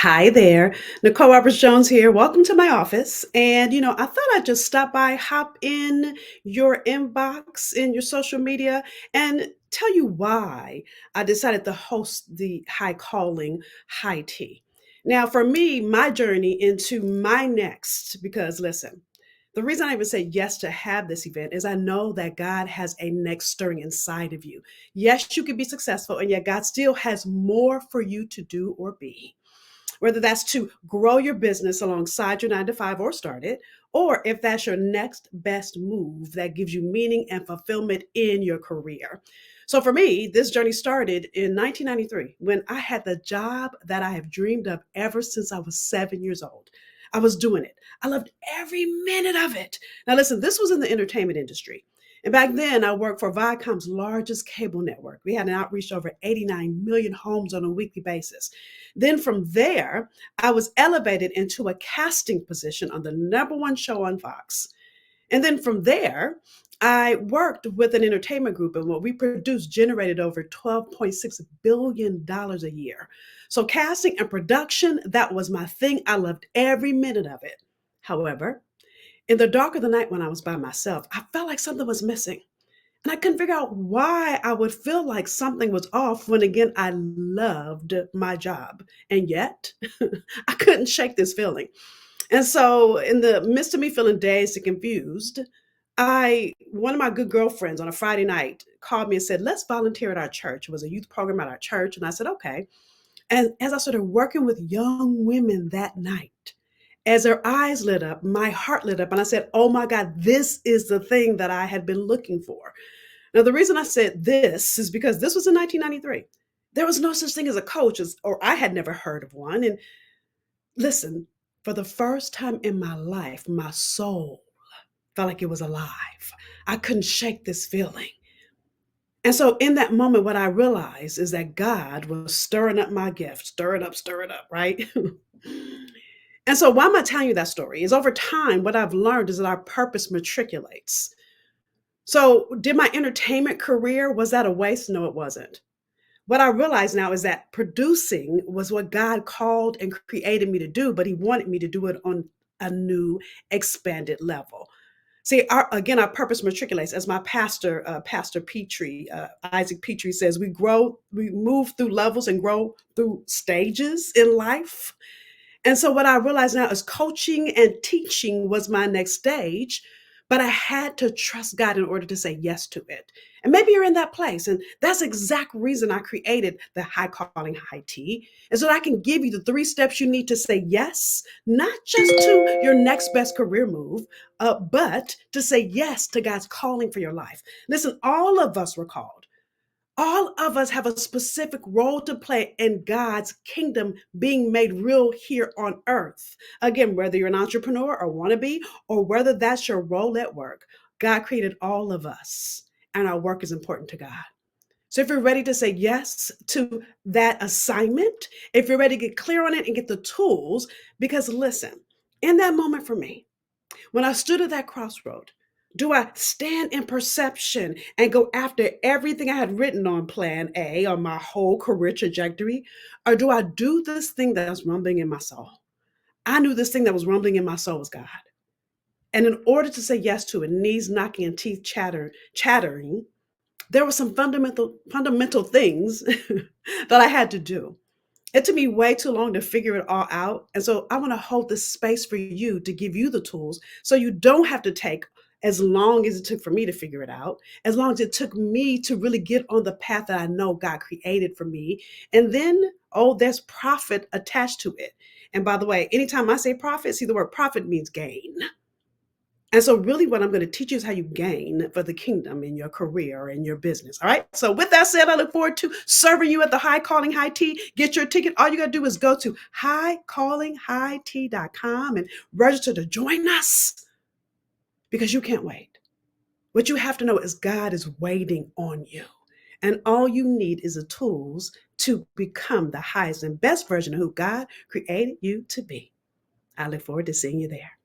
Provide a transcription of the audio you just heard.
Hi there. Nicole Roberts Jones here. Welcome to my office. And, I thought I'd just stop by, hop in your inbox, in your social media, and tell you why I decided to host the High Calling High Tea. Now, for me, my journey into my next, because listen, the reason I even say yes to have this event is I know that God has a next stirring inside of you. Yes, you can be successful, and yet God still has more for you to do or be, whether that's to grow your business alongside your 9 to 5 or start it, or if that's your next best move that gives you meaning and fulfillment in your career. So for me, this journey started in 1993 when I had the job that I have dreamed of ever since I was 7 years old. I was doing it. I loved every minute of it. Now, listen, this was in the entertainment industry. And back then, I worked for Viacom's largest cable network. We had an outreach to over 89 million homes on a weekly basis. Then from there, I was elevated into a casting position on the number one show on Fox. And then from there, I worked with an entertainment group, and what we produced generated over $12.6 billion a year. So, casting and production, that was my thing. I loved every minute of it. However, in the dark of the night when I was by myself, I felt like something was missing. And I couldn't figure out why I would feel like something was off when, again, I loved my job. And yet, I couldn't shake this feeling. And so, in the midst of me feeling dazed and confused, one of my good girlfriends on a Friday night called me and said, "Let's volunteer at our church." It was a youth program at our church. And I said, "Okay." And as I started working with young women that night, as their eyes lit up, my heart lit up. And I said, "Oh my God, this is the thing that I had been looking for." Now, the reason I said this is because this was in 1993. There was no such thing as a coach, or I had never heard of one. And listen, for the first time in my life, my soul felt like it was alive. I couldn't shake this feeling. And so, in that moment, what I realized is that God was stirring up my gift, stir it up, right? And so, why am I telling you that story? Is over time, what I've learned is that our purpose matriculates. So, did my entertainment career, was that a waste? No, it wasn't. What I realize now is that producing was what God called and created me to do, but He wanted me to do it on a new, expanded level. See, our purpose matriculates, as my pastor, Pastor Petrie, Isaac Petrie says, we move through levels and grow through stages in life. And so what I realize now is coaching and teaching was my next stage, but I had to trust God in order to say yes to it. And maybe you're in that place. And that's the exact reason I created the High Calling High Tea, is so that I can give you the 3 steps you need to say yes, not just to your next best career move, but to say yes to God's calling for your life. Listen, all of us were called. All of us have a specific role to play in God's kingdom being made real here on earth. Again, whether you're an entrepreneur or want to be, or whether that's your role at work, God created all of us, and our work is important to God. So if you're ready to say yes to that assignment, if you're ready to get clear on it and get the tools, because listen, in that moment for me, when I stood at that crossroad, do I stand in perception and go after everything I had written on plan A on my whole career trajectory? Or do I do this thing that was rumbling in my soul? I knew this thing that was rumbling in my soul was God. And in order to say yes to it, knees knocking and teeth chattering, there were some fundamental things that I had to do. It took me way too long to figure it all out. And so I want to hold this space for you to give you the tools so you don't have to take as long as it took for me to figure it out, as long as it took me to really get on the path that I know God created for me. And then, oh, there's profit attached to it. And by the way, anytime I say profit, see, the word profit means gain. And so, really, what I'm going to teach you is how you gain for the kingdom in your career and your business. All right. So, with that said, I look forward to serving you at the High Calling High Tea. Get your ticket. All you got to do is go to highcallinghightea.com and register to join us, because you can't wait. What you have to know is God is waiting on you. And all you need is the tools to become the highest and best version of who God created you to be. I look forward to seeing you there.